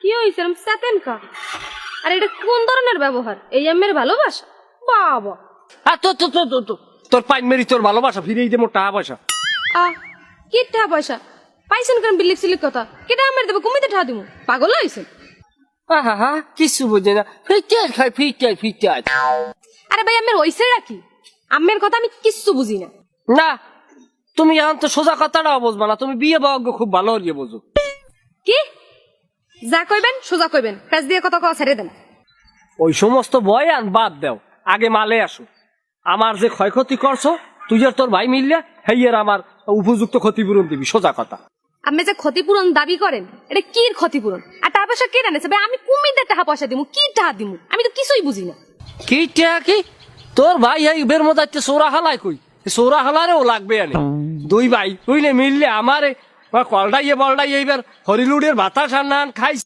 কি হইছে সাতেন কা? আর এটা কোন ধরনের ব্যবহার? এই আম্মের ভালোবাসা? বাবা তোর পাইন মেরি তোর ভালোবাসা ফিরিয়ে দে মোর টাকা পয়সা। কি টাকা পয়সা পাইছেন? কেন বিলিক সিলিক কথা? কেটা আমের দেবো কুমিতে ঠা দিমু? পাগল হইছেন? হা কিছু বুঝে না, ফিটাই খাই ফিটাই। আরে ভাই আমের হইছে রাখি, আম্মের কথা আমি কিচ্ছু বুঝি না। না তুমি এখন তো সোজা কথাটাও বুঝবা না, তুমি বিয়ে ভাগ্য খুব ভালো হরিয়ে বোঝো। কি যা কইবেন সোজা কইবেন, কাজ দিয়ে কথা কওয়া ছেড়ে দেন। ওই সমস্ত বয়ান বাদ দাও, আগে মালে আসো। আমার যে ক্ষয়ক্ষতি করছো তুই আর তোর ভাই মিললে হেইয়ের আমার উপযুক্ত ক্ষতিপূরণ দিবি, সোজা কথা। আপনি যে ক্ষতিপূরণ দাবি করেন এটা কি ক্ষতিপূরণ? আর টাকা পয়সা কে আনেছে ভাই? আমি কুমিদের টাকা পয়সা দিমু? কি টাকা দিমু? আমি তো কিছুই বুঝি না। কি টাকা কি? তোর ভাই এই বের মধ্যে সৌরা হালাই কই? সৌরা হালারেও লাগবে আনে। দুই ভাই বুঝলে মিললে আমারে কলডাইয়ে বলডাই এইবার হরিলুডের বাতাস আর নান খাইছে।